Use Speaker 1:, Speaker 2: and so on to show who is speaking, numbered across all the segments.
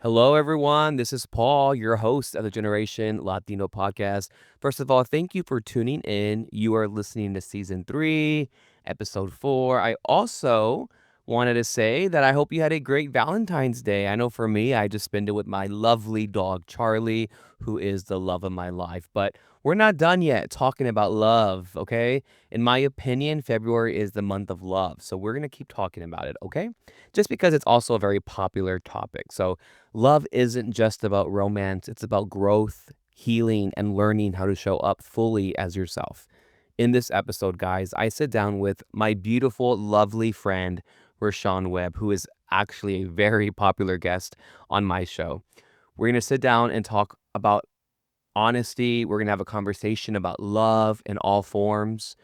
Speaker 1: Hello, everyone. This is Paul, your host of the Generation Latino podcast. First of all, thank you for tuning in. You are listening to season 3, episode 4. I also wanted to say that I hope you had a great Valentine's Day. I know for me, I just spent it with my lovely dog, Charlie, who is the love of my life. But we're not done yet talking about love, okay? In my opinion, February is the month of love. So we're going to keep talking about it, okay? Just because it's also a very popular topic. So, love isn't just about romance, it's about growth, healing, and learning how to show up fully as yourself. In this episode, guys, I sit down with my beautiful, lovely friend, Reshaun Webb, who is actually a very popular guest on my show. We're going to sit down and talk about honesty. We're going to have a conversation about love in all forms.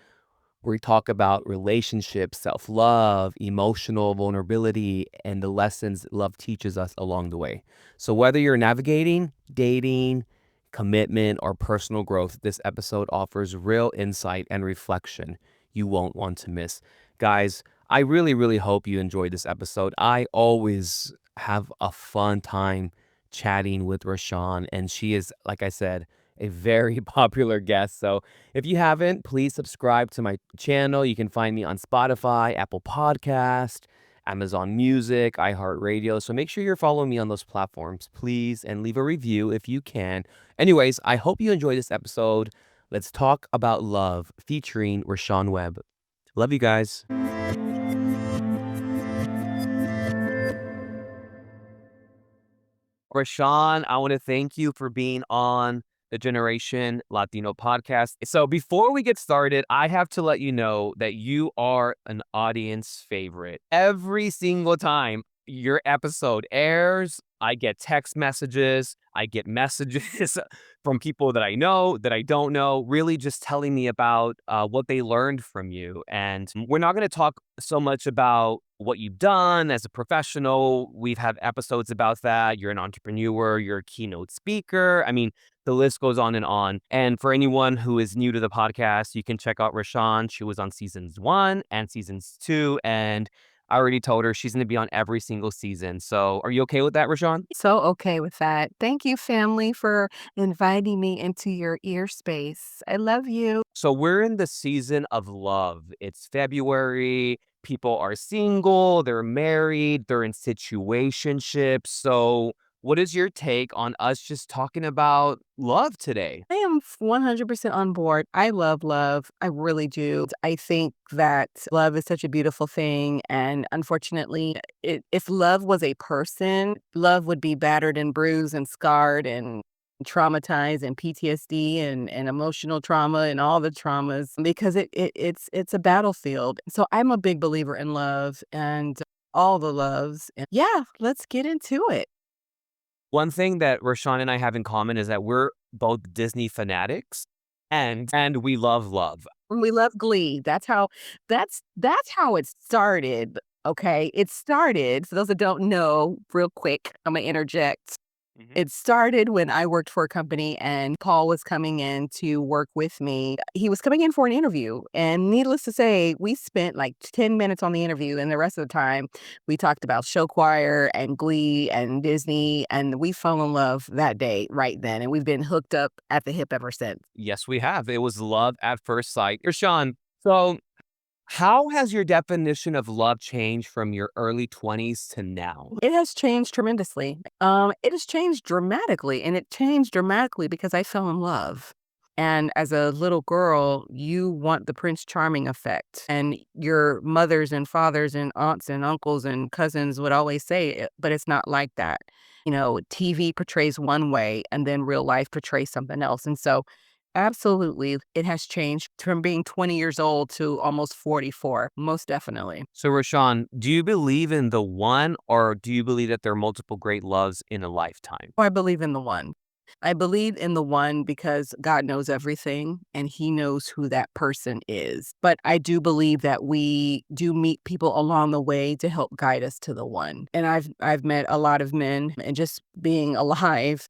Speaker 1: We talk about relationships, self love, emotional vulnerability, and the lessons love teaches us along the way. So, whether you're navigating, dating, commitment, or personal growth, this episode offers real insight and reflection you won't want to miss. Guys, I really, really hope you enjoyed this episode. I always have a fun time chatting with Rashawn, and she is, like I said, a very popular guest. So, if you haven't, please subscribe to my channel. You can find me on Spotify, Apple Podcast, Amazon Music, iHeartRadio. So make sure you're following me on those platforms, please, and leave a review if you can. Anyways, I hope you enjoy this episode. Let's talk about love featuring Reshaun Webb. Love you guys. Rashawn, I want to thank you for being on the Generation Latino podcast. So before we get started, I have to let you know that you are an audience favorite. Every single time your episode airs, I get text messages, I get messages from people that I know, that I don't know, really just telling me about what they learned from you. And we're not going to talk so much about what you've done as a professional. We've had episodes about that. You're an entrepreneur, you're a keynote speaker. I mean, the list goes on and on. And for anyone who is new to the podcast, you can check out Rashawn. She was on seasons 1 and seasons 2. And I already told her she's going to be on every single season. So are you okay with that, Rashawn?
Speaker 2: So okay with that. Thank you, family, for inviting me into your ear space. I love you.
Speaker 1: So we're in the season of love. It's February. People are single, they're married, they're in situationships. So what is your take on us just talking about love today?
Speaker 2: I am 100% on board. I love love. I really do. I think that love is such a beautiful thing. And unfortunately, if love was a person, love would be battered and bruised and scarred and traumatized and PTSD and emotional trauma and all the traumas because it's a battlefield. So I'm a big believer in love and all the loves. And yeah, let's get into it.
Speaker 1: One thing that Rashawn and I have in common is that we're both Disney fanatics and we love love.
Speaker 2: We love Glee. That's how it started, okay? It started, for those that don't know, real quick, Imma interject.
Speaker 1: Mhm.
Speaker 2: It started when I worked for a company and Paul was coming in to work with me. He was coming in for an interview, and needless to say, we spent like 10 minutes on the interview, and the rest of the time, we talked about show choir and Glee and Disney, and we fell in love that day, right then, and we've been hooked up at the hip ever since.
Speaker 1: Yes, we have. It was love at first sight. Rashawn, so how has your definition of love changed from your early 20s to now?
Speaker 2: It has changed tremendously. It has changed dramatically, and it changed dramatically because I fell in love. And as a little girl, you want the Prince Charming effect. And your mothers and fathers and aunts and uncles and cousins would always say it, but it's not like that. TV portrays one way and then real life portrays something else. And so, absolutely, it has changed from being 20 years old to almost 44, most definitely.
Speaker 1: So, Rashawn, do you believe in the one or do you believe that there are multiple great loves in a lifetime?
Speaker 2: I believe in the one. I believe in the one because God knows everything and he knows who that person is. But I do believe that we do meet people along the way to help guide us to the one. And I've met a lot of men and just being alive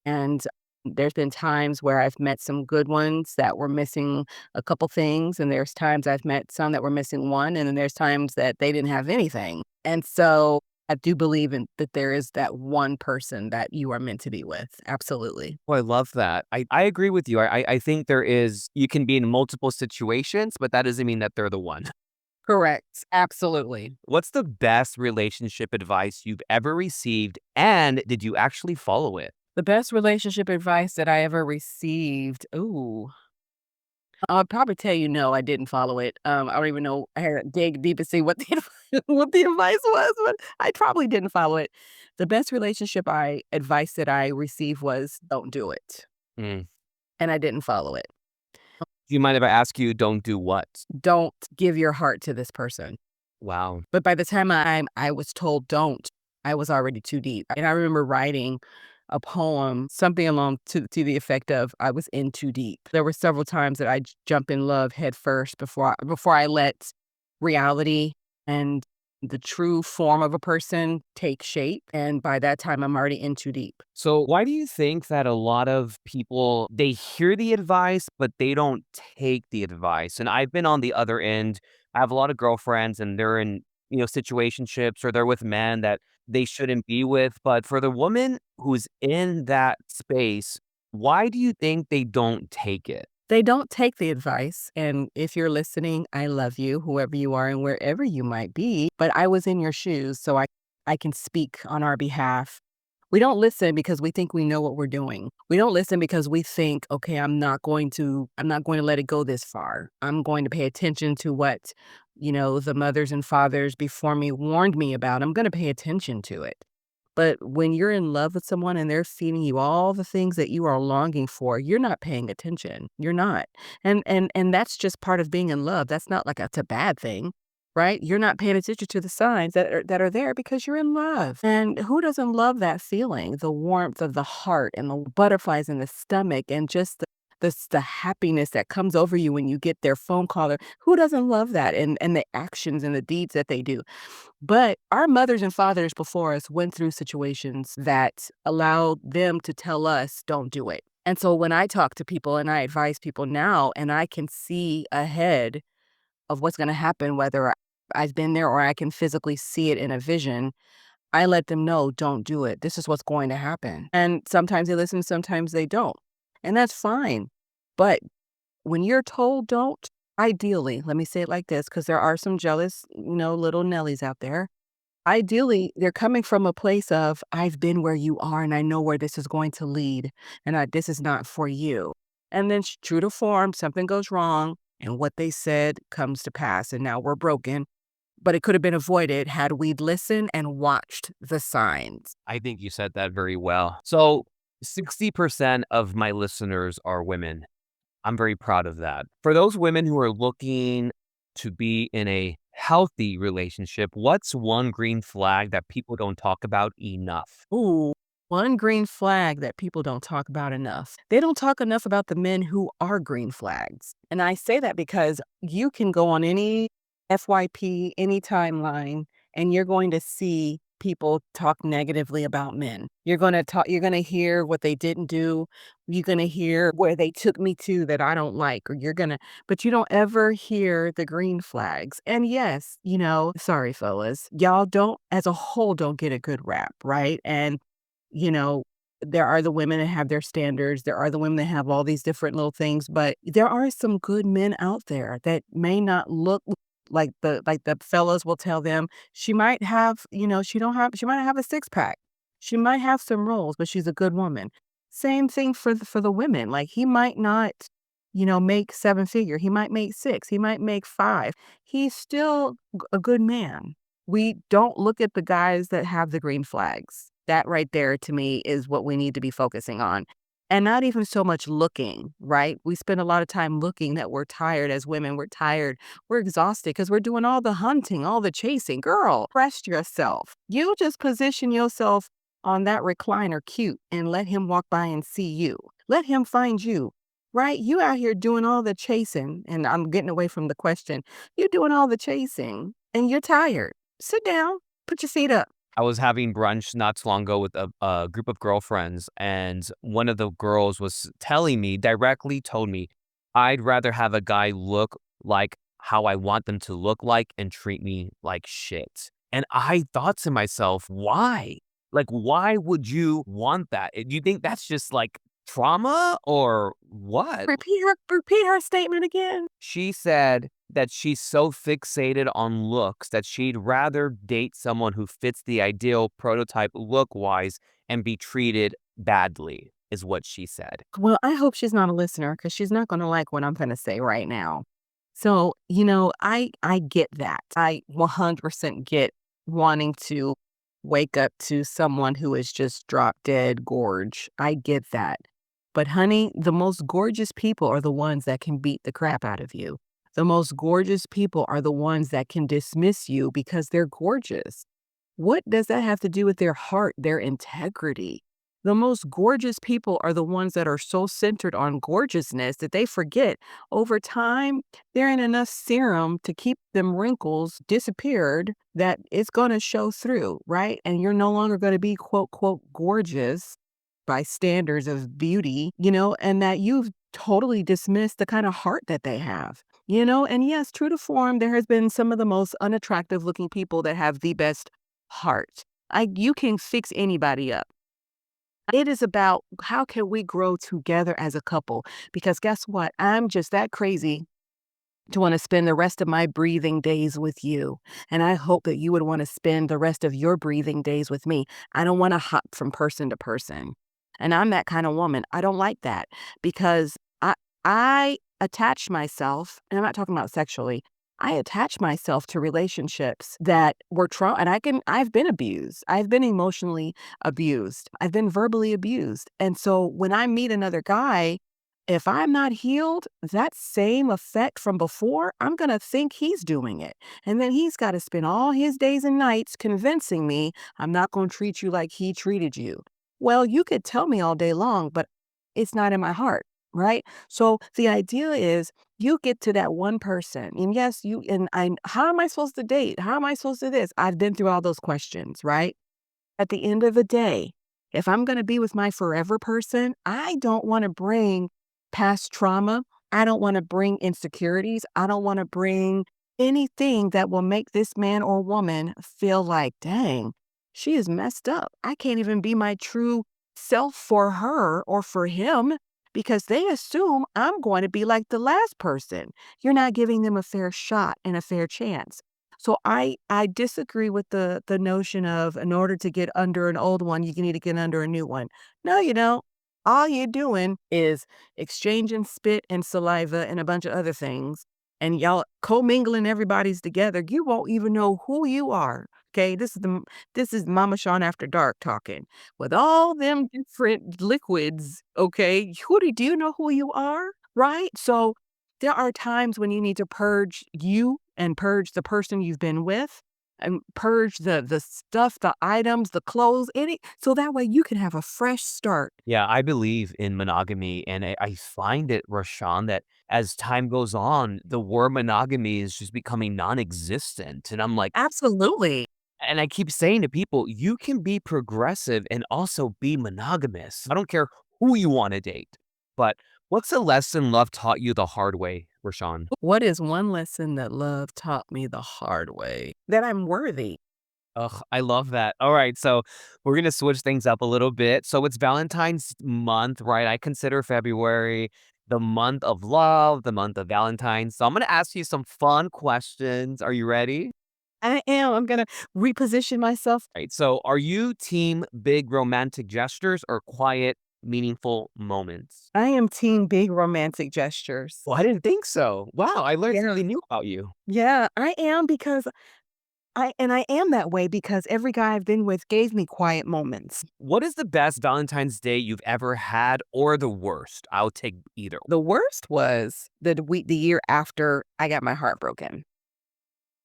Speaker 2: and there's been times where I've met some good ones that were missing a couple things and there's times I've met some that were missing one and then there's times that they didn't have anything. And so I do believe in that there is that one person that you are meant to be with. Absolutely.
Speaker 1: Oh, I love that. I agree with you. I think there is you can be in multiple situations, but that doesn't mean that they're the one.
Speaker 2: Correct. Absolutely.
Speaker 1: What's the best relationship advice you've ever received, and did you actually follow it?
Speaker 2: The best relationship advice that I ever received. Ooh. I'll probably tell you no, I didn't follow it. I don't even know. I had to dig deep and see what the what the advice was, but I probably didn't follow it. The best relationship I advice that I received was don't do it,
Speaker 1: Mm.
Speaker 2: and I didn't follow it.
Speaker 1: Do you mind if I ask you don't do what?
Speaker 2: Don't give your heart to this person.
Speaker 1: Wow.
Speaker 2: But by the time I was told don't, I was already too deep. And I remember writing a poem, something along to the effect of I was in too deep. There were several times that I jump in love head first before I let reality and the true form of a person take shape. And by that time, I'm already in too deep.
Speaker 1: So, why do you think that a lot of people they hear the advice, but they don't take the advice? And I've been on the other end. I have a lot of girlfriends, and they're in situationships, or they're with men that they shouldn't be with. But for the woman who's in that space, why do you think they don't take it?
Speaker 2: They don't take the advice, and if you're listening, I love you, whoever you are and wherever you might be, but I was in your shoes, so I can speak on our behalf. We don't listen because we think we know what we're doing. We don't listen because we think, "Okay, I'm not going to let it go this far. I'm going to pay attention to what, the mothers and fathers before me warned me about. I'm gonna pay attention to it." But when you're in love with someone and they're feeding you all the things that you are longing for, you're not paying attention. You're not. And that's just part of being in love. That's not like it's a bad thing, right? You're not paying attention to the signs that are there because you're in love. And who doesn't love that feeling? The warmth of the heart and the butterflies in the stomach and just the happiness that comes over you when you get their phone call. Who doesn't love that? And the actions and the deeds that they do. But our mothers and fathers before us went through situations that allowed them to tell us, "Don't do it." And so when I talk to people and I advise people now and I can see ahead of what's gonna happen, whether I've been there or I can physically see it in a vision, I let them know, "Don't do it. This is what's going to happen." And sometimes they listen, sometimes they don't. And that's fine. But when you're told don't, ideally, let me say it like this, because there are some jealous, little Nellies out there. Ideally, they're coming from a place of, "I've been where you are and I know where this is going to lead, and this is not for you." And then true to form, something goes wrong and what they said comes to pass and now we're broken. But it could have been avoided had we listened and watched the signs.
Speaker 1: I think you said that very well. So, 60% of my listeners are women. I'm very proud of that. For those women who are looking to be in a healthy relationship, what's one green flag that people don't talk about enough?
Speaker 2: Ooh, one green flag that people don't talk about enough. They don't talk enough about the men who are green flags. And I say that because you can go on any FYP, any timeline, and you're going to see people talk negatively about men. You're going to hear what they didn't do. You're going to hear where they took me to that I don't like, or but you don't ever hear the green flags. And yes, sorry, fellas, y'all don't, as a whole, don't get a good rap, right? And, you know, there are the women that have their standards. There are the women that have all these different little things, but there are some good men out there that may not look like the fellas will tell them she might have, she might have a six pack. She might have some rolls, but she's a good woman. Same thing for the women. Like he might not, make seven figure. He might make six. He might make five. He's still a good man. We don't look at the guys that have the green flags. That right there to me is what we need to be focusing on. And not even so much looking, right? We spend a lot of time looking that we're tired as women. We're tired. We're exhausted because we're doing all the hunting, all the chasing. Girl, rest yourself. You just position yourself on that recliner cute and let him walk by and see you. Let him find you, right? You out here doing all the chasing. And I'm getting away from the question. You're doing all the chasing and you're tired. Sit down, put your feet up.
Speaker 1: I was having brunch not too long ago with a group of girlfriends, and one of the girls was telling me, directly told me, I'd rather have a guy look like how I want them to look like and treat me like shit. And I thought to myself, why? Like, why would you want that? Do you think that's just like trauma or what?
Speaker 2: Repeat her statement again.
Speaker 1: She said that she's so fixated on looks that she'd rather date someone who fits the ideal prototype look wise and be treated badly, is what she said.
Speaker 2: Well, I hope she's not a listener because she's not gonna like what I'm gonna say right now. So, I get that. I 100% get wanting to wake up to someone who is just drop dead gorge. I get that. But honey, the most gorgeous people are the ones that can beat the crap out of you. The most gorgeous people are the ones that can dismiss you because they're gorgeous. What does that have to do with their heart, their integrity? The most gorgeous people are the ones that are so centered on gorgeousness that they forget over time they're in enough serum to keep them wrinkles disappeared that it's going to show through, right? And you're no longer going to be quote, quote, gorgeous by standards of beauty, and that you've totally dismissed the kind of heart that they have. And yes, true to form, there has been some of the most unattractive looking people that have the best heart. You can fix anybody up. It is about how can we grow together as a couple? Because guess what? I'm just that crazy to want to spend the rest of my breathing days with you. And I hope that you would want to spend the rest of your breathing days with me. I don't want to hop from person to person. And I'm that kind of woman. I don't like that because I attach myself, and I'm not talking about sexually. I attach myself to relationships that were trauma, and I've been abused. I've been emotionally abused. I've been verbally abused. And so when I meet another guy, if I'm not healed, that same effect from before, I'm going to think he's doing it. And then he's got to spend all his days and nights convincing me I'm not going to treat you like he treated you. Well, you could tell me all day long, but it's not in my heart, right? So the idea is you get to that one person, and yes, how am I supposed to date? How am I supposed to this? I've been through all those questions, right? At the end of the day, if I'm going to be with my forever person, I don't want to bring past trauma. I don't want to bring insecurities. I don't want to bring anything that will make this man or woman feel like, dang, she is messed up. I can't even be my true self for her or for him because they assume I'm going to be like the last person. You're not giving them a fair shot and a fair chance. So I disagree with the notion of in order to get under an old one, you need to get under a new one. No, you don't. All you're doing is exchanging spit and saliva and a bunch of other things, and y'all commingling everybody's together. You won't even know who you are. Okay, this is Mama Sean After Dark talking with all them different liquids. Okay, do you know who you are? Right. So there are times when you need to purge you and purge the person you've been with and purge the stuff, the items, the clothes, so that way you can have a fresh start.
Speaker 1: Yeah, I believe in monogamy, and I find it, Rashawn, that as time goes on, the word monogamy is just becoming non-existent. And I'm like,
Speaker 2: Absolutely.
Speaker 1: and I keep saying to people, you can be progressive and also be monogamous. I don't care who you want to date. But what's a lesson love taught you the hard way, Rashawn?
Speaker 2: What is one lesson that love taught me the hard way? That I'm worthy.
Speaker 1: Ugh, I love that. All right, so we're gonna switch things up a little bit. So it's Valentine's month, right? I consider February the month of love, the month of Valentine's. So I'm gonna ask you some fun questions. Are you ready?
Speaker 2: I am. I'm gonna reposition myself.
Speaker 1: Right. So are you team big romantic gestures or quiet, meaningful moments?
Speaker 2: I am team big romantic gestures.
Speaker 1: Well, I didn't think so. Wow, I learned
Speaker 2: Yeah.
Speaker 1: something new about you.
Speaker 2: Yeah, I am because I am that way because every guy I've been with gave me quiet moments.
Speaker 1: What is the best Valentine's Day you've ever had or the worst? I'll take either.
Speaker 2: The worst was the year after I got my heart broken.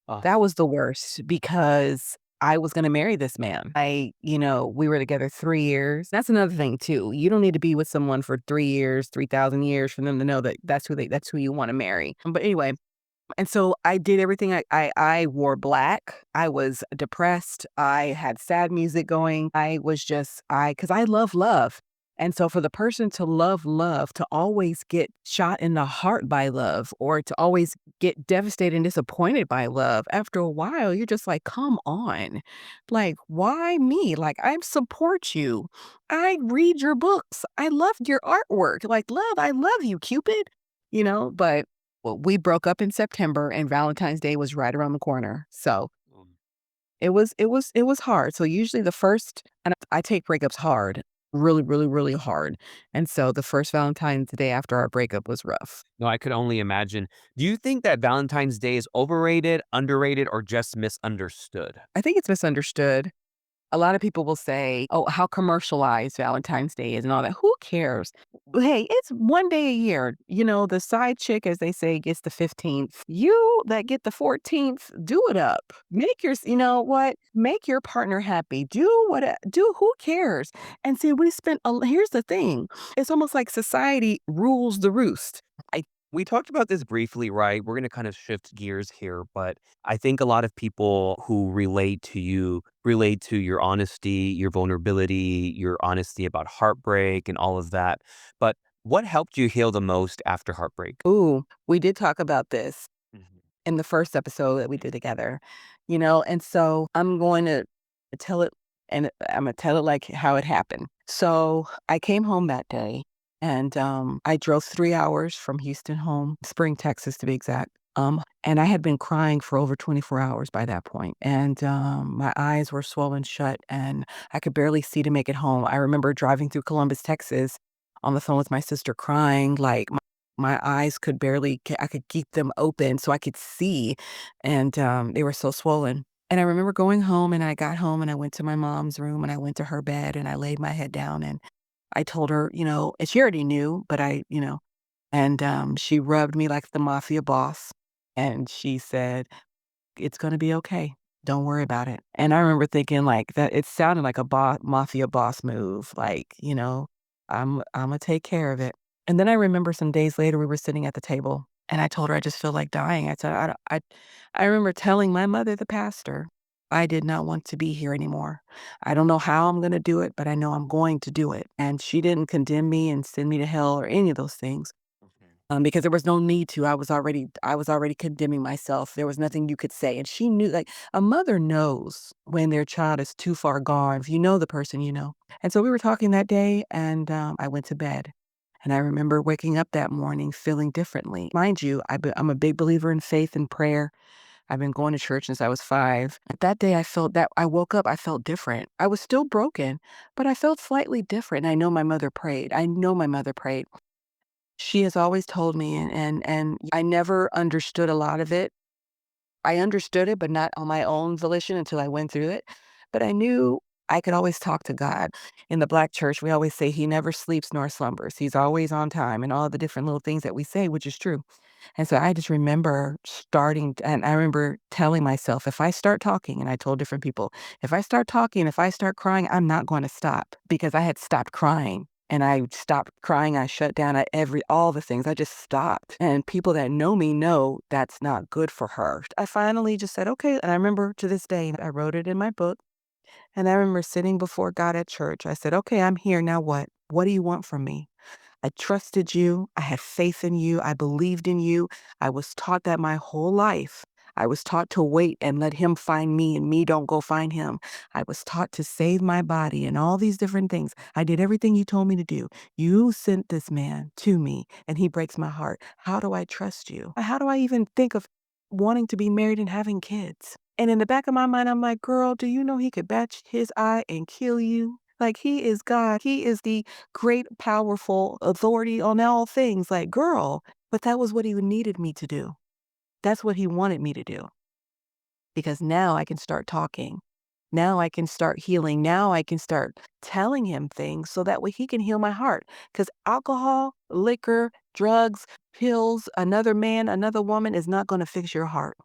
Speaker 1: Uh,
Speaker 2: That was the worst because I was gonna marry this man. We were together 3 years. That's another thing too. You don't need to be with someone for 3 years, 3,000 years for them to know that that's who you wanna marry. But anyway, and so I did everything. I wore black. I was depressed. I had sad music going. I was just, because I love love. And so for the person to love love, to always get shot in the heart by love, or to always get devastated and disappointed by love, after a while, you're just like, come on. Like, why me? Like, I support you. I read your books. I love your artwork. Like, love, I love you, Cupid. But well, we broke up in September and Valentine's Day was right around the corner. So it was hard. So usually the first and I take breakups hard, really, really, really hard. And so the first Valentine's Day after our breakup was rough.
Speaker 1: No, I could only imagine. Do you think that Valentine's Day is overrated, underrated, or just misunderstood?
Speaker 2: I think it's misunderstood. A lot of people will say, "Oh, how commercialized Valentine's Day is and all that." Who cares? Hey, it's 1 day a year. The side chick, as they say, gets the 15th. You that get the 14th, do it up. Make your you know what? Make your partner happy. Who cares? And see, here's the thing. It's almost like society rules the roost. I
Speaker 1: We talked about this briefly, right? We're going to kind of shift gears here, but I think a lot of people who relate to you relate to your honesty, your vulnerability, your honesty about heartbreak and all of that. But what helped you heal the most after heartbreak?
Speaker 2: Ooh, we did talk about this
Speaker 1: Mhm.
Speaker 2: in the first episode that we did together. And so I'm going to tell it, and I'm gonna tell it like how it happened. So I came home that day, and I drove 3 hours from Houston home, Spring, Texas, to be exact. And I had been crying for over 24 hours by that point, and my eyes were swollen shut, and I could barely see to make it home. I remember driving through Columbus, Texas, on the phone with my sister, crying like my eyes could barely I could keep them open so I could see, and, they were so swollen. And I remember going home, and I got home, and I went to my mom's room, and I went to her bed, and I laid my head down, and I told her, and she already knew, but and, she rubbed me like the mafia boss, and she said, "It's gonna be okay. Don't worry about it." And I remember thinking like that it sounded like a mafia boss move, like, Imma take care of it. And then I remember some days later, we were sitting at the table, and I told her, "I just feel like dying." I said, "I don't I remember telling my mother, the pastor, I did not want to be here anymore. I don't know how I'm gonna do it, but I know I'm going to do it." And she didn't condemn me and send me to hell or any of those things.
Speaker 1: Mhm.
Speaker 2: Because there was no need to. I was already condemning myself. There was nothing you could say, and she knew. Like a mother knows when their child is too far gone. If you know the person, you know. And so we were talking that day, and I went to bed. And I remember waking up that morning feeling differently. Mind you, I'm a big believer in faith and prayer. I've been going to church since I was 5. That day, I felt that I woke up. I felt different. I was still broken, but I felt slightly different. I know my mother prayed. I know my mother prayed. She has always told me, and I never understood a lot of it. I understood it, but not on my own volition until I went through it. But I knew I could always talk to God. In the Black church, we always say he never sleeps nor slumbers. He's always on time and all the different little things that we say, which is true. And so I just remember and I remember telling myself, if I start talking, and I told different people, if I start talking, if I start crying, I'm not going to stop because I had stopped crying. And I stopped crying. I shut down all the things. I just stopped. And people that know me know that's not good for her. I finally just said, okay. And I remember to this day, I wrote it in my book. And I remember sitting before God at church. I said, okay, I'm here. Now what? What do you want from me? I trusted you. I had faith in you. I believed in you. I was taught that my whole life. I was taught to wait and let him find me and me don't go find him. I was taught to save my body and all these different things. I did everything you told me to do. You sent this man to me and he breaks my heart. How do I trust you? How do I even think of wanting to be married and having kids? And in the back of my mind, I'm like, girl, do you know he could batch his eye and kill you? Like, he is God. He is the great, powerful authority on all things. Like, girl, but that was what he needed me to do. That's what he wanted me to do because now I can start talking. Now I can start healing. Now I can start telling him things so that way he can heal my heart. Because alcohol, liquor, drugs, pills, another man, another woman is not going to fix your heart.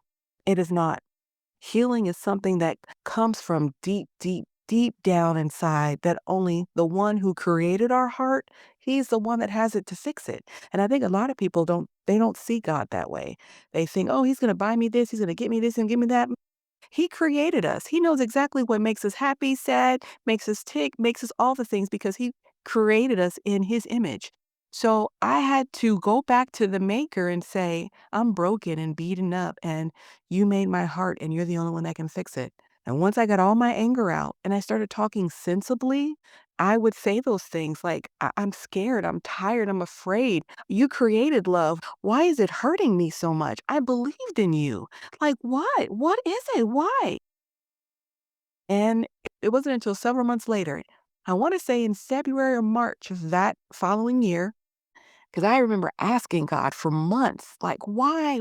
Speaker 2: It is not. Healing is something that comes from deep, deep, deep down inside that only the one who created our heart, he's the one that has it to fix it. And I think a lot of people they don't see God that way. They think, oh, he's going to buy me this, he's going to get me this and give me that. He created us. He knows exactly what makes us happy, sad, makes us tick, makes us all the things because he created us in his image. So I had to go back to the maker and say, I'm broken and beaten up, and you made my heart, and you're the only one that can fix it. And once I got all my anger out and I started talking sensibly, I would say those things like, I'm scared, I'm tired, I'm afraid. You created love. Why is it hurting me so much? I believed in you. Like, what? What is it? Why? And it wasn't until several months later, I want to say in February or March of that following year, because I remember asking God for months, like, why?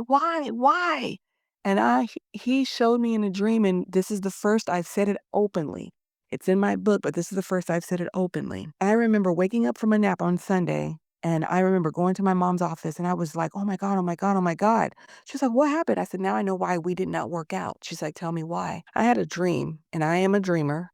Speaker 2: And he showed me in a dream, and this is the first I've said it openly. It's in my book, but this is the first I've said it openly. I remember waking up from a nap on Sunday, and I remember going to my mom's office, and I was like, oh my God, oh my God, oh my God. She's like, what happened? I said, now I know why we did not work out. She's like, tell me why. I had a dream, and I am a dreamer.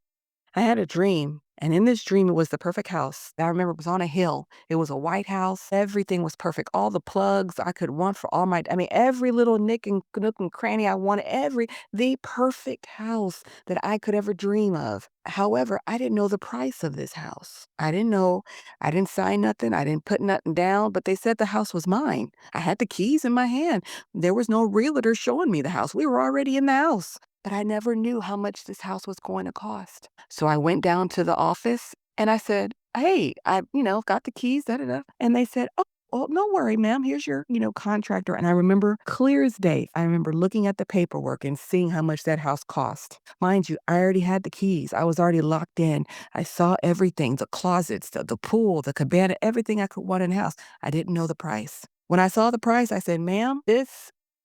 Speaker 2: I had a dream, and in this dream, it was the perfect house. I remember it was on a hill. It was a white house. Everything was perfect. All the plugs I could want for all my, I mean, every little nick and nook and cranny I wanted, the perfect house that I could ever dream of. However, I didn't know the price of this house. I didn't know. I didn't sign nothing. I didn't put nothing down, but they said the house was mine. I had the keys in my hand. There was no realtor showing me the house. We were already in the house. But I never knew how much this house was going to cost. So I went down to the office and I said, hey, got the keys, da da da. And they said, oh, no worry, ma'am. Here's your, contractor. And I remember clear as day. I remember looking at the paperwork and seeing how much that house cost. Mind you, I already had the keys. I was already locked in. I saw everything, the closets, the pool, the cabana, everything I could want in the house. I didn't know the price. When I saw the price, I said, ma'am,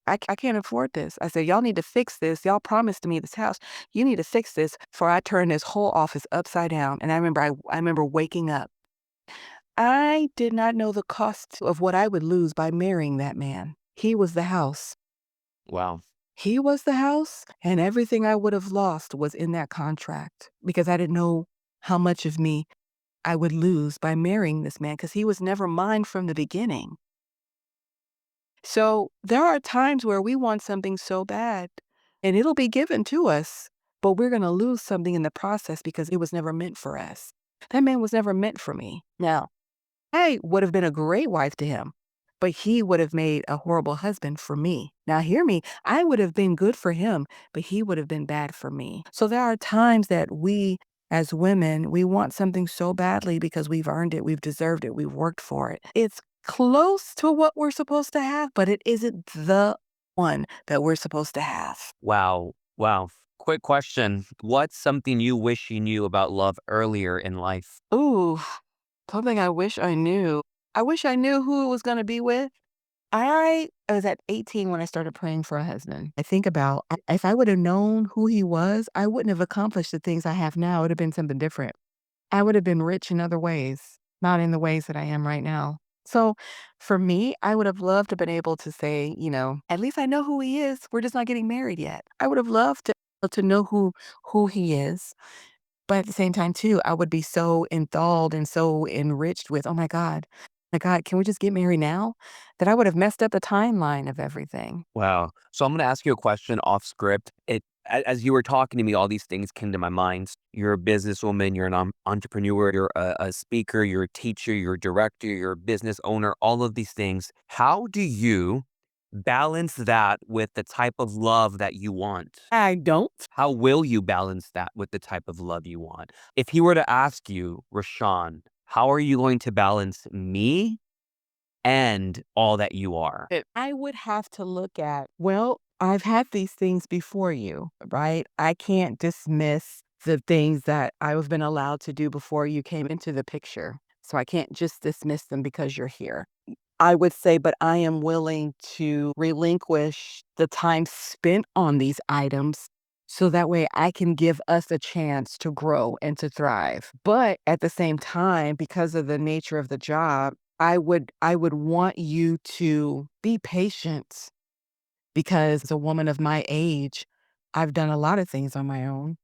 Speaker 2: I can't afford this. I said, y'all need to fix this. Y'all promised me this house. You need to fix this before I turn this whole office upside down. And I remember waking up. I did not know the cost of what I would lose by marrying that man. He was the house.
Speaker 1: Wow.
Speaker 2: He was the house, and everything I would have lost was in that contract because I didn't know how much of me I would lose by marrying this man because he was never mine from the beginning. So there are times where we want something so bad and it'll be given to us, but we're going to lose something in the process because it was never meant for us. That man was never meant for me. Now, I would have been a great wife to him, but he would have made a horrible husband for me. Now, hear me, I would have been good for him, but he would have been bad for me. So there are times that we, as women, we want something so badly because we've earned it, we've deserved it, we've worked for it. It's close to what we're supposed to have, but it isn't the one that we're supposed to have.
Speaker 1: Wow. Wow. Quick question. What's something you wish you knew about love earlier in life?
Speaker 2: Ooh, something I wish I knew. I wish I knew who it was going to be with. I was at 18 when I started praying for a husband. I think about if I would have known who he was, I wouldn't have accomplished the things I have now. It would have been something different. I would have been rich in other ways, not in the ways that I am right now. So for me, I would have loved to have been able to say, at least I know who he is. We're just not getting married yet. I would have loved to know who he is. But at the same time too, I would be so enthralled and so enriched with, "Oh my god, can we just get married now?" That I would have messed up the timeline of everything.
Speaker 1: Wow. So I'm going to ask you a question off script. As you were talking to me, all these things came to my mind. You're a businesswoman, you're an entrepreneur, you're a speaker, you're a teacher, you're a director, you're a business owner, all of these things. How do you balance that with the type of love that you want?
Speaker 2: I don't.
Speaker 1: How will you balance that with the type of love you want? If he were to ask you, Rashawn, how are you going to balance me and all that you are?
Speaker 2: I would have to look at, well, I've had these things before you, right? I can't dismiss the things that I've been allowed to do before you came into the picture. So I can't just dismiss them because you're here. I would say, but I am willing to relinquish the time spent on these items so that way I can give us a chance to grow and to thrive. But at the same time, because of the nature of the job, I would want you to be patient because as a woman of my age, I've done a lot of things on my own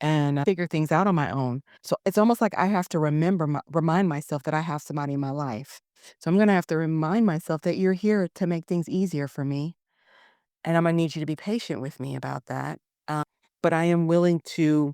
Speaker 2: and I figure things out on my own. So it's almost like I have to remind myself that I have somebody in my life. So I'm going to have to remind myself that you're here to make things easier for me. And I'm going to need you to be patient with me about that. but I am willing to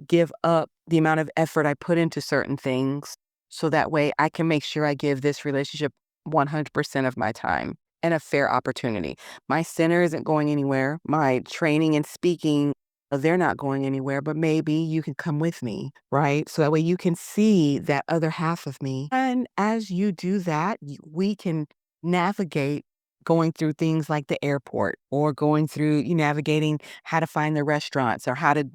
Speaker 2: give up the amount of effort I put into certain things so that way I can make sure I give this relationship 100% of my time and a fair opportunity. My center isn't going anywhere. My training and speaking, they're not going anywhere, but maybe you can come with me, right? So that way you can see that other half of me. And as you do that, we can navigate going through things like the airport or going through you navigating how to find the restaurants or how to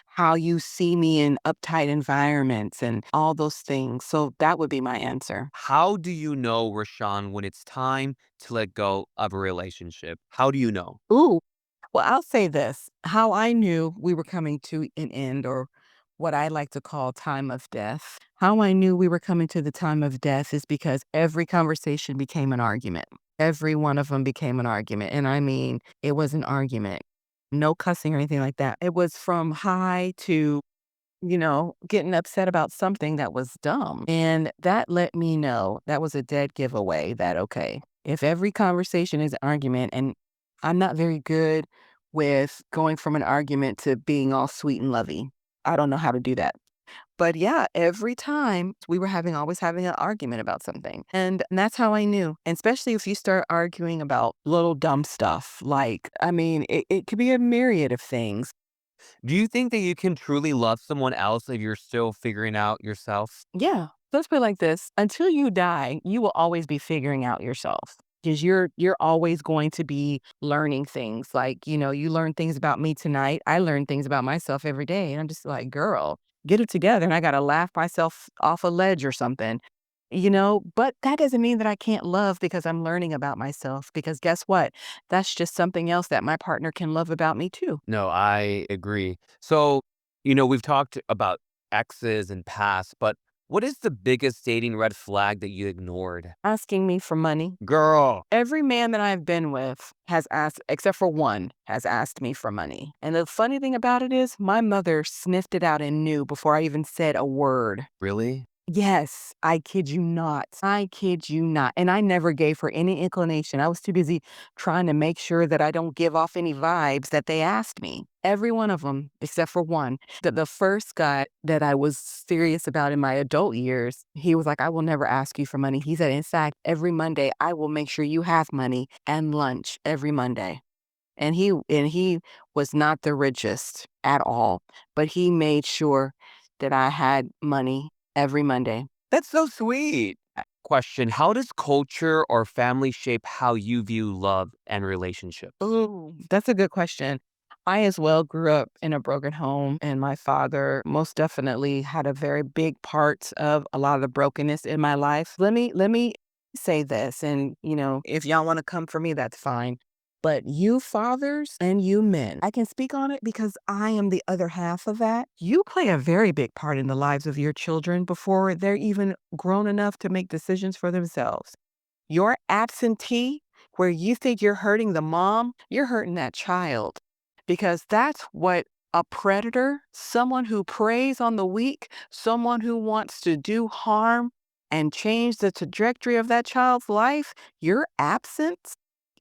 Speaker 2: how you see me in uptight environments and all those things. So that would be my answer.
Speaker 1: How do you know, Rashawn, when it's time to let go of a relationship? How do you know?
Speaker 2: Ooh, well, I'll say this. How I knew we were coming to an end or what I like to call time of death. How I knew we were coming to the time of death is because every conversation became an argument. Every one of them became an argument. And I mean, it was an argument. No cussing or anything like that. It was from high to getting upset about something that was dumb. And that let me know that was a dead giveaway that, okay, if every conversation is an argument, and I'm not very good with going from an argument to being all sweet and lovey. I don't know how to do that. But yeah, every time we were always having an argument about something. And that's how I knew. And especially if you start arguing about little dumb stuff, like, I mean, it could be a myriad of things.
Speaker 1: Do you think that you can truly love someone else if you're still figuring out yourself?
Speaker 2: Yeah. Let's put it like this. Until you die, you will always be figuring out yourself. Because you're always going to be learning things. Like, you learn things about me tonight. I learn things about myself every day. And I'm just like, girl, get it together. And I gotta laugh myself off a ledge or something. But that doesn't mean that I can't love because I'm learning about myself. Because guess what? That's just something else that my partner can love about me too.
Speaker 1: No, I agree. So, we've talked about exes and past, but what is the biggest dating red flag that you ignored?
Speaker 2: Asking me for money.
Speaker 1: Girl,
Speaker 2: Every man that I've been with has asked, except for one, has asked me for money. And the funny thing about it is, my mother sniffed it out and knew before I even said a word.
Speaker 1: really?
Speaker 2: Yes, I kid you not. I kid you not. And I never gave her any inclination. I was too busy trying to make sure that I don't give off any vibes that they asked me. Every one of them, except for one. The first guy that I was serious about in my adult years, he was like, I will never ask you for money. He said, in fact, every Monday, I will make sure you have money and lunch every Monday. And he was not the richest at all, but he made sure that I had money every Monday.
Speaker 1: That's so sweet. Question: how does culture or family shape how you view love and relationships?
Speaker 2: Ooh, that's a good question. I as well grew up in a broken home, and my father most definitely had a very big part of a lot of the brokenness in my life. Let me say this, and if y'all want to come for me, that's fine. But you fathers and you men, I can speak on it because I am the other half of that. You play a very big part in the lives of your children before they're even grown enough to make decisions for themselves. Your absentee, where you think you're hurting the mom, you're hurting that child. Because that's what a predator, someone who preys on the weak, someone who wants to do harm and change the trajectory of that child's life, your absence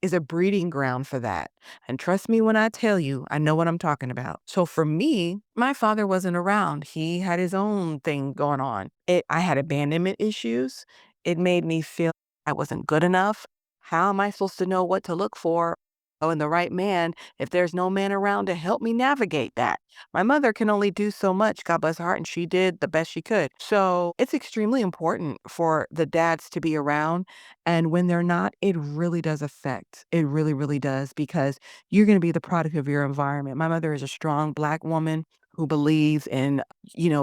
Speaker 2: is a breeding ground for that. And trust me when I tell you, I know what I'm talking about. So for me, my father wasn't around. He had his own thing going on. I had abandonment issues. It made me feel I wasn't good enough. How am I supposed to know what to look for? Oh, and the right man if there's no man around to help me navigate that? My mother can only do so much, God bless her heart, and she did the best she could. So it's extremely important for the dads to be around. And when they're not, it really does affect. It really, really does because you're going to be the product of your environment. My mother is a strong Black woman who believes in,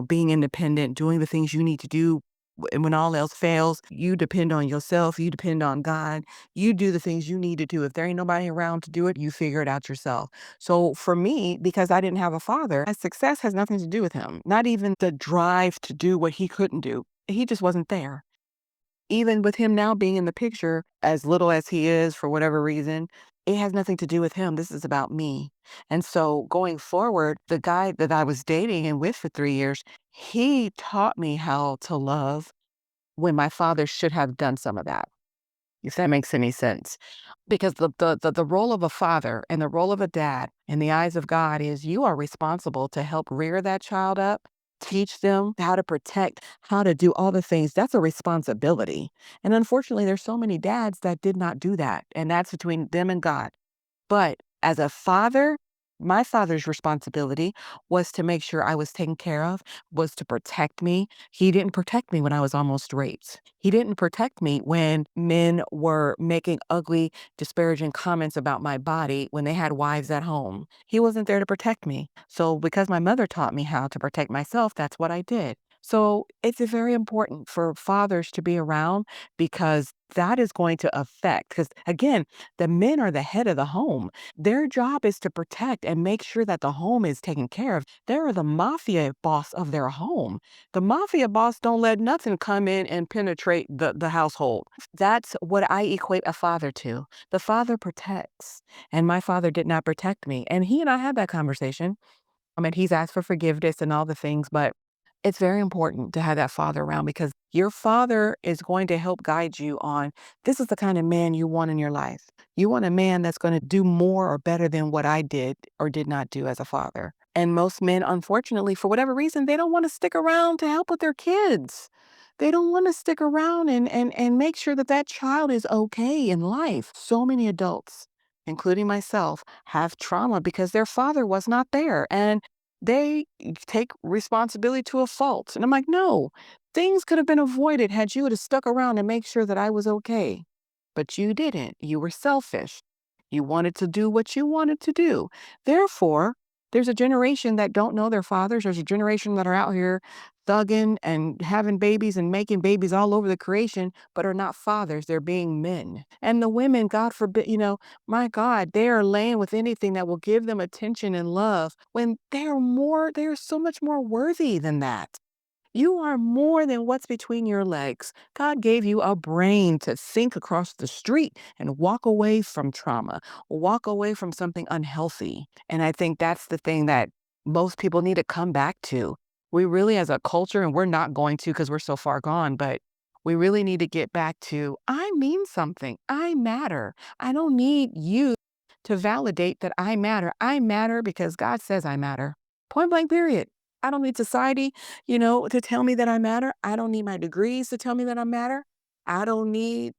Speaker 2: being independent, doing the things you need to do and when all else fails, you depend on yourself, you depend on God, you do the things you need to do. If there ain't nobody around to do it, you figure it out yourself. So for me, because I didn't have a father, my success has nothing to do with him, not even the drive to do what he couldn't do. He just wasn't there. Even with him now being in the picture, as little as he is for whatever reason, it has nothing to do with him. This is about me. And so going forward, the guy that I was dating and with for 3 years, he taught me how to love when my father should have done some of that. if that makes any sense. Because the role of a father and the role of a dad in the eyes of God is you are responsible to help rear that child up, teach them how to protect, how to do all the things. That's a responsibility. And unfortunately, there's so many dads that did not do that. And that's between them and God. But as a father, my father's responsibility was to make sure I was taken care of, was to protect me. He didn't protect me when I was almost raped. He didn't protect me when men were making ugly, disparaging comments about my body when they had wives at home. He wasn't there to protect me. So, because my mother taught me how to protect myself, that's what I did. So, it's very important for fathers to be around because that is going to affect, because again, the men are the head of the home. Their job is to protect and make sure that the home is taken care of. They're the mafia boss of their home. The mafia boss don't let nothing come in and penetrate the household. That's what I equate a father to. The father protects. And my father did not protect me. And he and I had that conversation. I mean, he's asked for forgiveness and all the things, but it's very important to have that father around because your father is going to help guide you on this is the kind of man you want in your life. You want a man that's going to do more or better than what I did or did not do as a father. And most men, unfortunately, for whatever reason, they don't want to stick around to help with their kids. They don't want to stick around and make sure that that child is okay in life. So many adults, including myself, have trauma because their father was not there. And they take responsibility to a fault. And I'm like, no, things could have been avoided had you would have stuck around and make sure that I was okay. But you didn't. You were selfish. You wanted to do what you wanted to do. Therefore, there's a generation that don't know their fathers. There's a generation that are out here thugging and having babies and making babies all over the creation, but are not fathers. They're being men. And the women, God forbid, my God, they are laying with anything that will give them attention and love when they are so much more worthy than that. You are more than what's between your legs. God gave you a brain to think across the street and walk away from trauma, walk away from something unhealthy. And I think that's the thing that most people need to come back to. We really, as a culture, and we're not going to because we're so far gone, but we really need to get back to I mean something. I matter. I don't need you to validate that I matter. I matter because God says I matter. Point blank, period. I don't need society to tell me that I matter. I don't need my degrees to tell me that I matter. I don't need,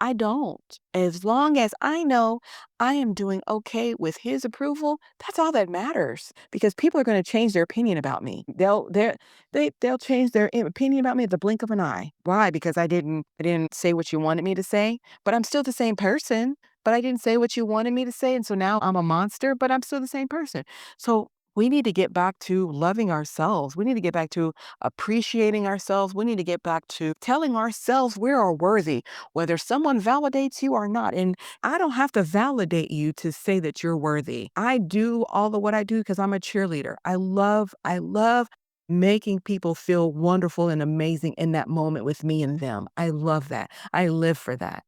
Speaker 2: I don't. As long as I know I am doing okay with his approval, that's all that matters. Because people are going to change their opinion about me. They'll change their opinion about me at the blink of an eye. Why? Because I didn't say what you wanted me to say, but I'm still the same person. But I didn't say what you wanted me to say, and so now I'm a monster, but I'm still the same person. So we need to get back to loving ourselves. We need to get back to appreciating ourselves. We need to get back to telling ourselves we are worthy, whether someone validates you or not. And I don't have to validate you to say that you're worthy. I do all of what I do because I'm a cheerleader. I love making people feel wonderful and amazing in that moment with me and them. I love that. I live for that.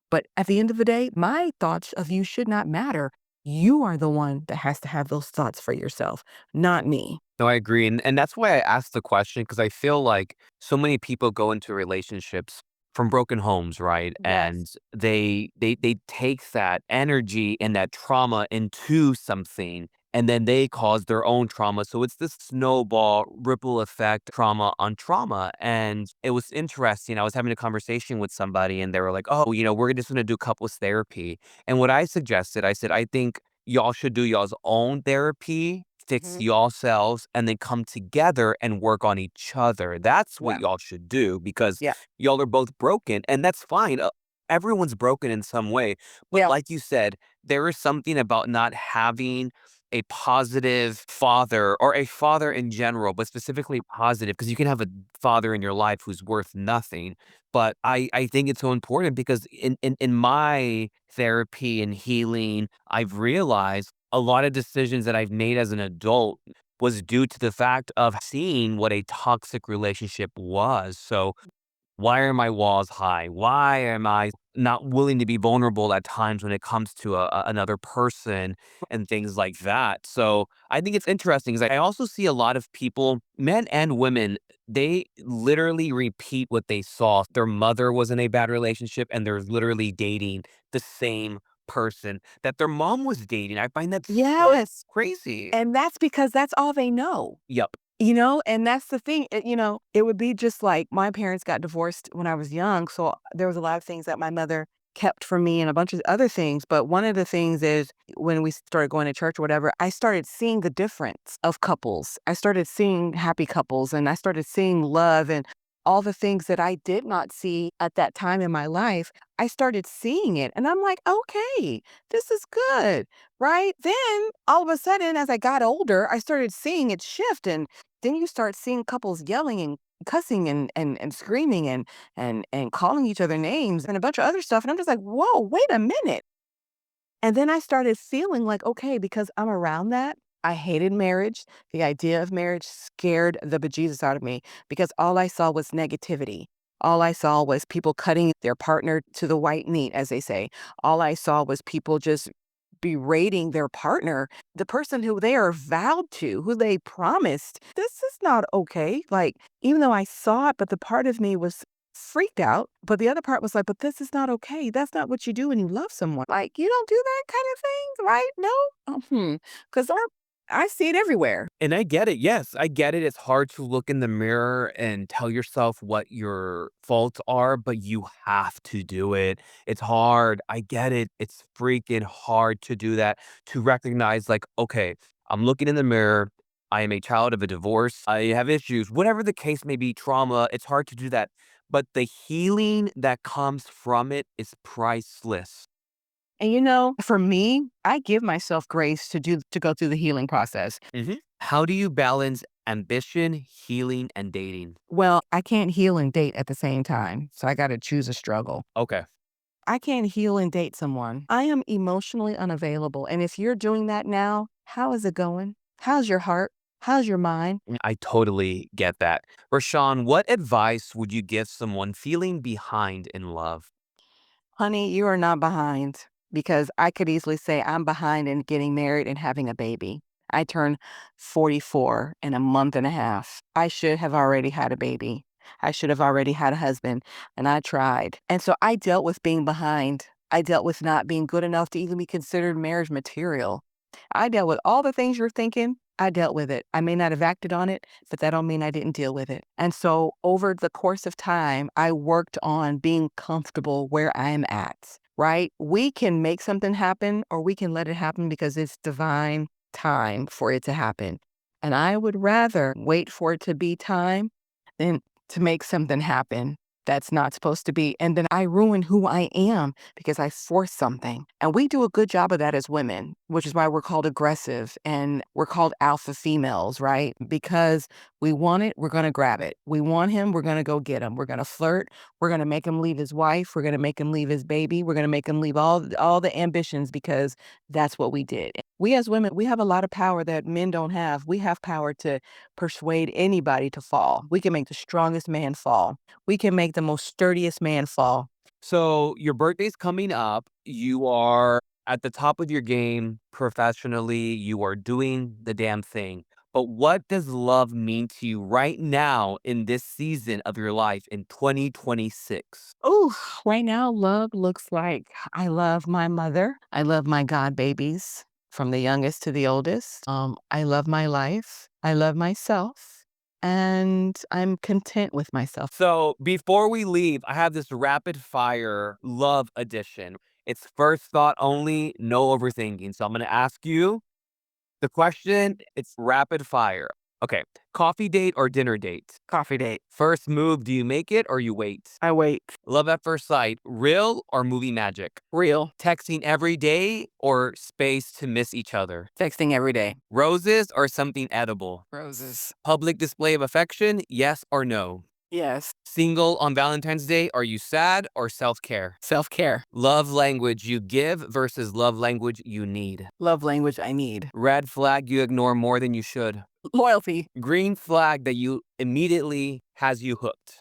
Speaker 2: But at the end of the day, my thoughts of you should not matter. You are the one that has to have those thoughts for yourself, not me.
Speaker 1: No, I agree, and that's why I asked the question because I feel like so many people go into relationships from broken homes, right?
Speaker 2: Yes.
Speaker 1: And they take that energy and that trauma into something, and then they cause their own trauma. So it's this snowball ripple effect, trauma on trauma. And it was interesting. I was having a conversation with somebody, and they were like, "Oh, we're just gonna do couples therapy." And what I suggested, I said, "I think y'all should do y'all's own therapy, fix
Speaker 2: Mhm.
Speaker 1: y'all selves, and then come together and work on each other. That's what
Speaker 2: Yeah.
Speaker 1: y'all should do because
Speaker 2: Yeah.
Speaker 1: y'all are both broken, and that's fine. Everyone's broken in some way. But
Speaker 2: Yeah.
Speaker 1: like you said, there is something about not having a positive father or a father in general, but specifically positive, because you can have a father in your life who's worth nothing. But I think it's so important because in my therapy and healing, I've realized a lot of decisions that I've made as an adult was due to the fact of seeing what a toxic relationship was. So Why are my walls high? Why am I not willing to be vulnerable at times when it comes to another person and things like that? So I think it's interesting because I also see a lot of people, men and women, they literally repeat what they saw. Their mother was in a bad relationship and they're literally dating the same person that their mom was dating. I find that so
Speaker 2: Yes.
Speaker 1: crazy.
Speaker 2: And that's because that's all they know.
Speaker 1: Yep.
Speaker 2: And that's the thing, it would be just like my parents got divorced when I was young, so there was a lot of things that my mother kept from me and a bunch of other things, but one of the things is when we started going to church or whatever, I started seeing the difference of couples. I started seeing happy couples and I started seeing love and all the things that I did not see at that time in my life. I started seeing it and I'm like, "Okay, this is good." Right? Then all of a sudden as I got older, I started seeing it shift and then you start seeing couples yelling and cussing and screaming and calling each other names and a bunch of other stuff, and I'm just like, "Whoa, wait a minute." And then I started feeling like, okay, because I'm around that, I hated marriage. The idea of marriage scared the bejesus out of me because all I saw was negativity. All I saw was people cutting their partner to the white meat, as they say. All I saw was people just berating their partner, the person who they are vowed to, who they promised. This is not okay. Like, even though I saw it, but the part of me was freaked out. But the other part was like, but this is not okay. That's not what you do when you love someone. Like, you don't do that kind of thing, right? No. Because I see it everywhere.
Speaker 1: And I get it. Yes, I get it. It's hard to look in the mirror and tell yourself what your faults are, but you have to do it. It's hard. I get it. It's freaking hard to do that, to recognize, like, okay, I'm looking in the mirror. I am a child of a divorce. I have issues, whatever the case may be, trauma. It's hard to do that. But the healing that comes from it is priceless.
Speaker 2: And for me, I give myself grace to go through the healing process.
Speaker 1: How do you balance ambition, healing, and dating?
Speaker 2: Well, I can't heal and date at the same time, so I got to choose a struggle.
Speaker 1: Okay.
Speaker 2: I can't heal and date someone. I am emotionally unavailable. And if you're doing that now, how is it going? How's your heart? How's your mind?
Speaker 1: I totally get that. Rashawn, what advice would you give someone feeling behind in love?
Speaker 2: Honey, you are not behind because I could easily say I'm behind in getting married and having a baby. I turned 44 in a month and a half. I should have already had a baby. I should have already had a husband, and I tried. And so I dealt with being behind. I dealt with not being good enough to even be considered marriage material. I dealt with all the things you're thinking. I dealt with it. I may not have acted on it, but that don't mean I didn't deal with it. And so over the course of time, I worked on being comfortable where I am at, right? We can make something happen or we can let it happen because it's divine time for it to happen. And I would rather wait for it to be time than to make something happen that's not supposed to be. And then I ruin who I am because I force something. And we do a good job of that as women, which is why we're called aggressive and we're called alpha females, right? Because we want it, we're going to grab it. We want him, we're going to go get him. We're going to flirt. We're going to make him leave his wife. We're going to make him leave his baby. We're going to make him leave all the ambitions because that's what we did. We as women, we have a lot of power that men don't have. We have power to persuade anybody to fall. We can make the strongest man fall. We can make the most sturdiest man fall.
Speaker 1: So, your birthday's coming up. You are at the top of your game professionally. You are doing the damn thing. But what does love mean to you right now in this season of your life in 2026?
Speaker 2: Oh, right now, love looks like I love my mother. I love my God babies from the youngest to the oldest. I love my life. I love myself. And I'm content with myself.
Speaker 1: So, before we leave, I have this rapid fire love edition. It's first thought only, no overthinking. So, I'm going to ask you the question, it's rapid fire. Okay. Coffee date or dinner date?
Speaker 2: Coffee date.
Speaker 1: First move, do you make it or you wait?
Speaker 2: I wait.
Speaker 1: Love at first sight, real or movie magic?
Speaker 2: Real.
Speaker 1: Texting every day or space to miss each other?
Speaker 2: Texting every day.
Speaker 1: Roses or something edible?
Speaker 2: Roses.
Speaker 1: Public display of affection, yes or no?
Speaker 2: Yes.
Speaker 1: Single on Valentine's Day, are you sad or self-care?
Speaker 2: Self care.
Speaker 1: Love language you give versus love language you need.
Speaker 2: Love language I need.
Speaker 1: Red flag you ignore more than you should.
Speaker 2: Loyalty.
Speaker 1: Green flag that you immediately has you hooked.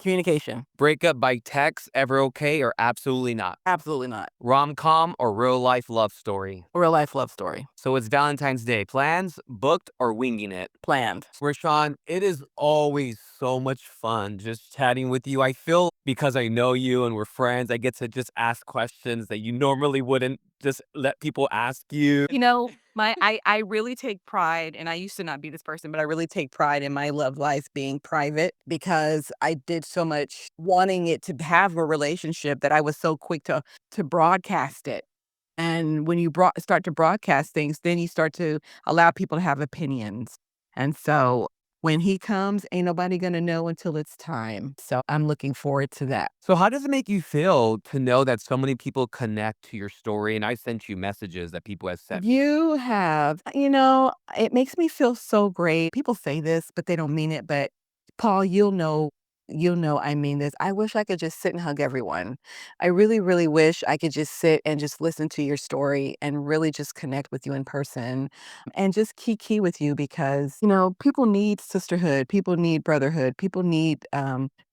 Speaker 2: Communication.
Speaker 1: Breakup by text, ever okay or absolutely not?
Speaker 2: Absolutely not.
Speaker 1: Rom-com or real-life love story?
Speaker 2: Real life love story.
Speaker 1: So it's Valentine's Day. Plans, booked, or winging it?
Speaker 2: Planned.
Speaker 1: Rashawn, it is always so much fun just chatting with you. I feel because I know you and we're friends, I get to just ask questions that you normally wouldn't just let people ask you.
Speaker 2: You know, I really take pride, and I used to not be this person, but I really take pride in my love life being private because I did so much wanting it to have a relationship that I was so quick to broadcast it. And when you start to broadcast things, then you start to allow people to have opinions. And so when he comes, ain't nobody gonna know until it's time. So I'm looking forward to that.
Speaker 1: So how does it make you feel to know that so many people connect to your story? And I sent you messages that people have sent.
Speaker 2: You have, it makes me feel so great. People say this, but they don't mean it. But Paul, you'll know I mean this. I wish I could just sit and hug everyone. I really, really wish I could just sit and just listen to your story and really just connect with you in person and just key with you because, people need sisterhood, people need brotherhood, people need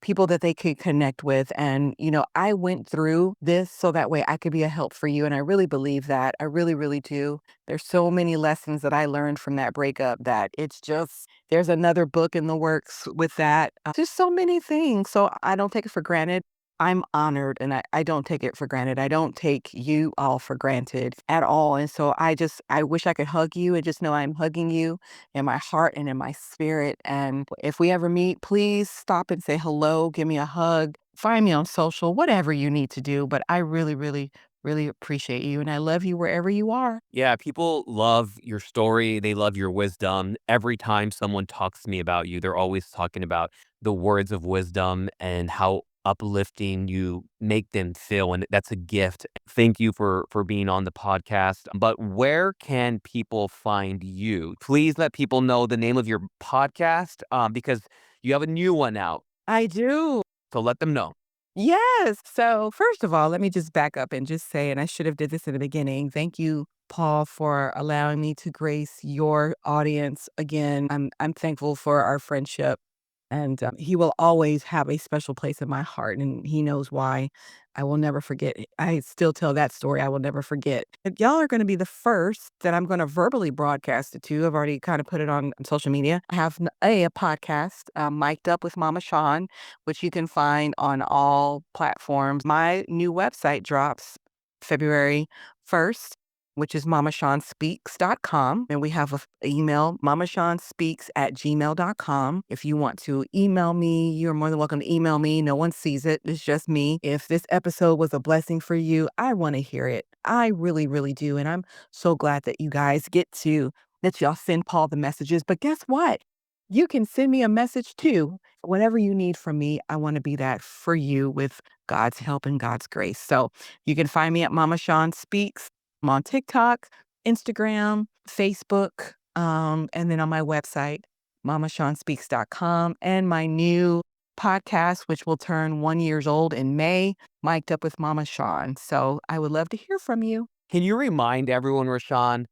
Speaker 2: people that they could connect with. And, I went through this so that way I could be a help for you. And I really believe that. I really, really do. There's so many lessons that I learned from that breakup that it's just, there's another book in the works with that. Just so many things. So I don't take it for granted. I'm honored and I don't take it for granted. I don't take you all for granted at all. And so I wish I could hug you and just know I'm hugging you in my heart and in my spirit. And if we ever meet, please stop and say hello, give me a hug, find me on social, whatever you need to do. But I really, really, really appreciate you. And I love you wherever you are.
Speaker 1: Yeah, people love your story. They love your wisdom. Every time someone talks to me about you, they're always talking about the words of wisdom and how uplifting you make them feel. And that's a gift. Thank you for being on the podcast. But where can people find you? Please let people know the name of your podcast because you have a new one out.
Speaker 2: I do.
Speaker 1: So let them know.
Speaker 2: Yes. So first of all, let me just back up and just say, and I should have did this in the beginning. Thank you, Paul, for allowing me to grace your audience again. I'm thankful for our friendship. And he will always have a special place in my heart, and he knows why. I will never forget it. I still tell that story. I will never forget. And y'all are going to be the first that I'm going to verbally broadcast it to. I've already kind of put it on social media. I have a podcast, Mic'd Up with Mama Sean, which you can find on all platforms. My new website drops February 1st, which is mamashawnspeaks.com. And we have an email, mamashawnspeaks@gmail.com. If you want to email me, you're more than welcome to email me. No one sees it. It's just me. If this episode was a blessing for you, I want to hear it. I really, really do. And I'm so glad that you guys that y'all send Paul the messages. But guess what? You can send me a message too. Whatever you need from me, I want to be that for you with God's help and God's grace. So you can find me at Mama Sean Speaks. I'm on TikTok, Instagram, Facebook, and then on my website, mamashawnspeaks.com, and my new podcast, which will turn 1 year old in May, Mic'd Up with Mama Sean. So I would love to hear from you.
Speaker 1: Can you remind everyone, Rashawn,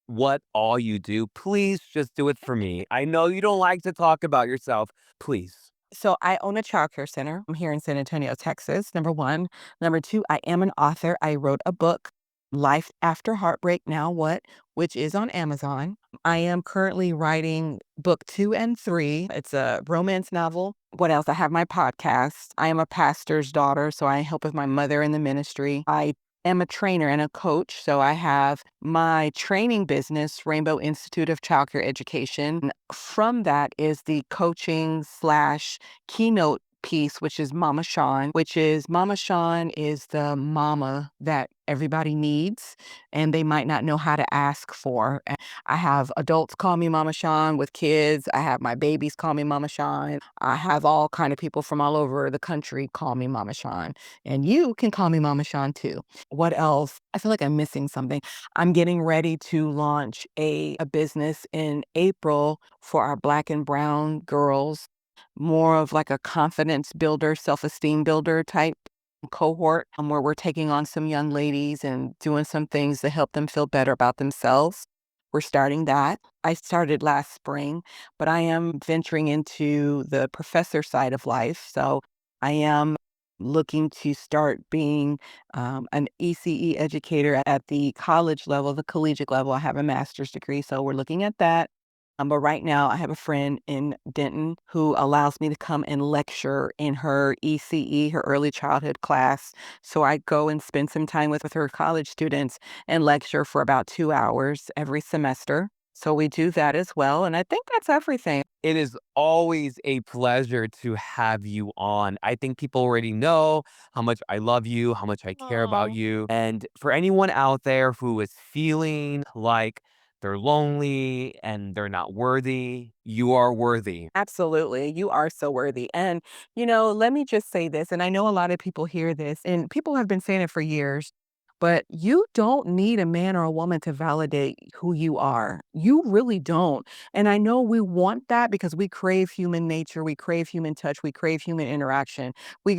Speaker 1: what all you do? Please just do it for me. I know you don't like to talk about yourself. Please.
Speaker 2: So I own a childcare center. I'm here in San Antonio, Texas, number one. Number two, I am an author. I wrote a book, Life After Heartbreak, Now What, which is on Amazon. I am currently writing book 2 and 3. It's a romance novel. What else? I have my podcast. I am a pastor's daughter, so I help with my mother in the ministry. I am a trainer and a coach, so I have my training business, Rainbow Institute of Childcare Education. From that is the coaching slash keynote piece, which is Mama Sean, Mama Sean is the mama that everybody needs and they might not know how to ask for. And I have adults call me Mama Sean with kids. I have my babies call me Mama Sean. I have all kind of people from all over the country call me Mama Sean. And you can call me Mama Sean too. What else? I feel like I'm missing something. I'm getting ready to launch a business in April for our Black and brown girls, more of like a confidence builder, self-esteem builder type cohort, where we're taking on some young ladies and doing some things to help them feel better about themselves. We're starting that. I started last spring, but I am venturing into the professor side of life. So I am looking to start being an ECE educator at the college level, the collegiate level. I have a master's degree, so we're looking at that. But right now, I have a friend in Denton who allows me to come and lecture in her ECE, her early childhood class. So I go and spend some time with her college students and lecture for about 2 hours every semester. So we do that as well. And I think that's everything.
Speaker 1: It is always a pleasure to have you on. I think people already know how much I love you, how much I care about
Speaker 2: Oh,
Speaker 1: you. And for anyone out there who is feeling like they're lonely and they're not worthy, you are worthy.
Speaker 2: absolutely. You are so worthy. And, let me just say this, and I know a lot of people hear this, and people have been saying it for years, but you don't need a man or a woman to validate who you are. You really don't. And I know we want that because we crave human nature, we crave human touch, we crave human interaction. We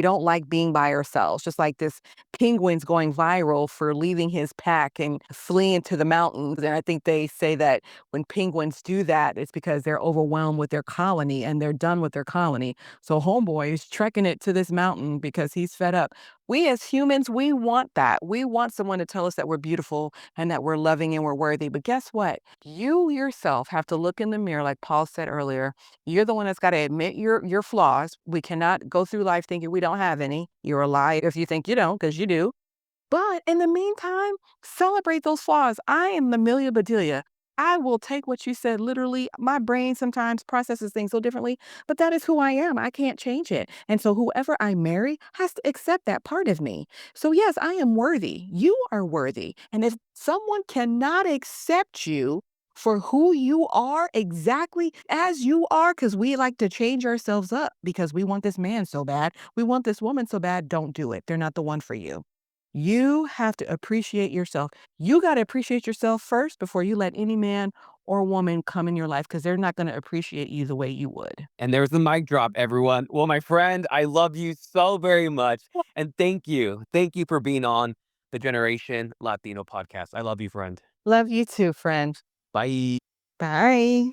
Speaker 2: don't like being by ourselves, just like this penguin's going viral for leaving his pack and fleeing to the mountains. And I think they say that when penguins do that, it's because they're overwhelmed with their colony and they're done with their colony. So homeboy is trekking it to this mountain because he's fed up. We as humans, we want that. We want someone to tell us that we're beautiful and that we're loving and we're worthy. But guess what? You yourself have to look in the mirror, like Paul said earlier. You're the one that's got to admit your flaws. We cannot go through life thinking we don't have any. You're a liar if you think you don't, because you do. But in the meantime, celebrate those flaws. I am Amelia Bedelia. I will take what you said literally. My brain sometimes processes things so differently, but that is who I am. I can't change it. And so whoever I marry has to accept that part of me. So yes, I am worthy. You are worthy. And if someone cannot accept you for who you are exactly as you are, because we like to change ourselves up because we want this man so bad, we want this woman so bad, don't do it. They're not the one for you. You have to appreciate yourself. You gotta appreciate yourself first before you let any man or woman come in your life, because 'cause they're not gonna appreciate you the way you would.
Speaker 1: And there's the mic drop, everyone. Well, my friend, I love you so very much. And thank you. Thank you for being on the Generation Latino podcast. I love you, friend.
Speaker 2: Love you too, friend.
Speaker 1: Bye.
Speaker 2: Bye.